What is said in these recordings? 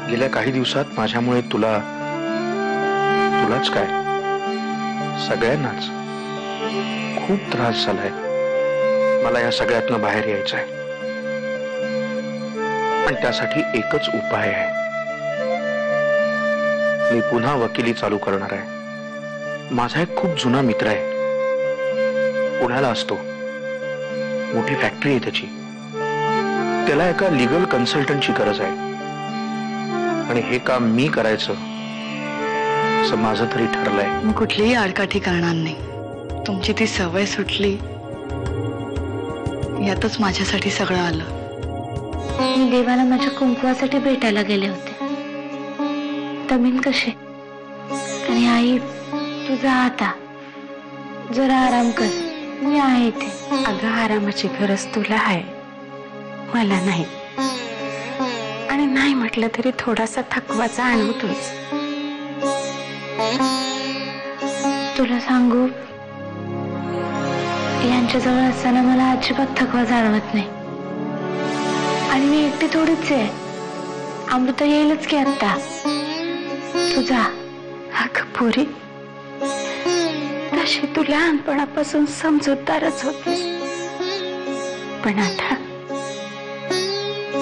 गेल्या काही दिवसात माझ्यामुळे तुलाच काय सगळ्यांनाच खूप त्रास झालाय. मला या सगळ्यातनं बाहेर यायचंय, पण त्यासाठी एकच उपाय आहे. मी पुन्हा वकिली चालू करणार आहे. माझा एक खूप जुना मित्र आहे, पुण्याला असतो. मोठी फॅक्टरी आहे त्याची. त्याला एका लीगल कन्सल्टंटची गरज आहे आणि हे काम मी करायचं असं माझं तरी ठरलंय. मी कुठलीही आडकाठी करणार नाही. तुमची ती सवय सुटली यातच माझ्यासाठी सगळं आलं. मी देवाला माझ्या कुंकवासाठी भेटायला गेले होते. तमीन कसे आणि आई तुझा आता जरा आराम कर, मी आहे इथे. अगं आरामाची गरज तुला आहे, मला नाही. आणि नाही म्हटलं तरी थोडासा थकवा जाणवतोच. तुला सांगू, यांच्याजवळ असताना मला अजिबात थकवा जाणवत नाही. आणि मी एकटी थोडीच आहे. अमृता येईलच की आता. तुझा अगं पोरी, तशी तू लहानपणापासून समजूतदारच होतीस, पण आता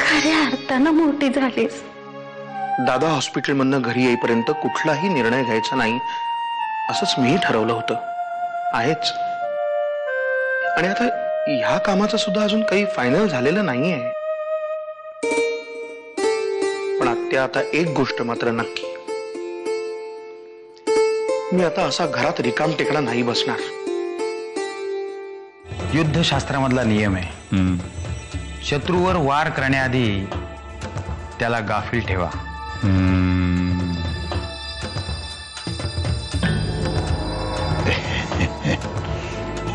खऱ्या अर्थानं मोठी झालीस. दादा हॉस्पिटलमधनं घरी येईपर्यंत कुठलाही निर्णय घ्यायचा नाही असंच मी ठरवलं होतं. आहेच. आणि आता ह्या कामाचं सुद्धा अजून काही फायनल झालेलं नाहीये. पण आत्या, आता एक गोष्ट मात्र नक्की, मी आता असा घरात रिकाम टेकडा नाही बसणार. युद्धशास्त्रामधला नियम आहे, शत्रूवर वार करण्याआधी त्याला गाफील ठेवा.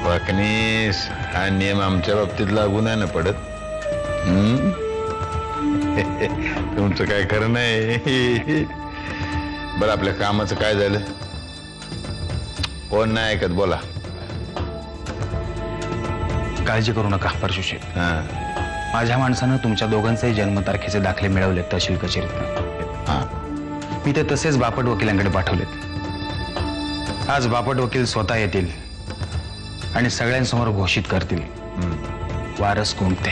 वाकनीस, हा नियम आमच्या बाबतीत लागू नाही ना पडत. तुमचं काय खरं नाही. बरं, आपल्या कामाचं काय झालं? कोण नाही ऐकत, बोला. काळजी करू नका परशुशेठ. माझ्या माणसानं तुमच्या दोघांचेही जन्मतारखेचे दाखले मिळवलेत तहसील कचेरीत. मी ते तसेच बापट वकिलांकडे पाठवलेत. आज बापट वकील स्वतः येतील आणि सगळ्यांसमोर घोषित करतील वारस कोणते.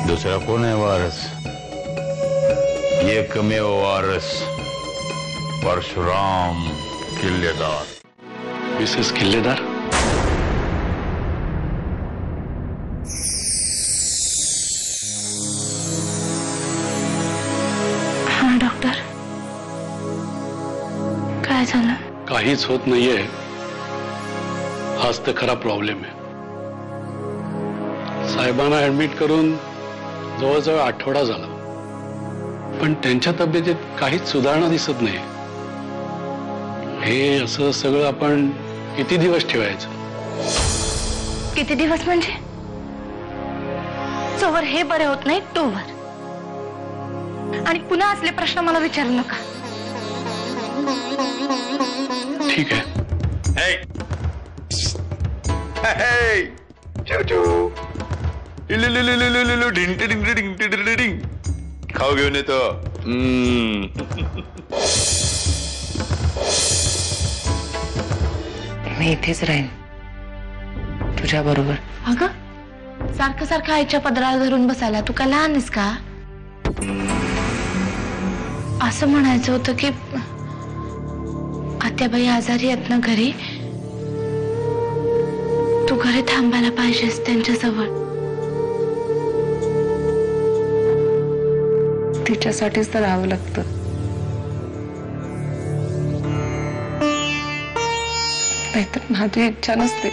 दुसरा कोण आहे वारस? एकमेव वारस, परशुराम किल्लेदार. मिसेस किल्लेदार, हा डॉक्टर, काय झालं? काहीच होत नाहीये. हाच तर खरा प्रॉब्लेम आहे. साहेबांना ऍडमिट करून जवळजवळ आठवडा झाला, पण त्यांच्या तब्येतीत काहीच सुधारणा दिसत नाही. हे असं सगळं आपण किती दिवस ठेवायचं? किती दिवस म्हणजे? जोवर हे बरे होत नाही तोवर. आणि पुन्हा असले प्रश्न मला विचारू नका. ठीक आहे. खाऊ घेऊन येतो. मी इथेच राहीन तुझ्या बरोबर. अगं, सारखं सारखं आईच्या पदराला धरून बसायला तू का लहान आहेस का? असं म्हणायचं होतं की आत्याबाई आजारी आहेत ना घरी, तू घरी थांबायला पाहिजेस त्यांच्याजवळ. तिच्यासाठीच तर राहावं लागतं. नाहीतर माझी इच्छा नसते.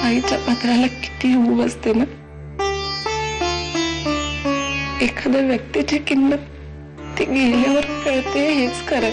आईच्या पत्राला किती ऊब असते ना. एखाद्या व्यक्तीची किंमत ती गेल्यावर कळते, हेच खरं.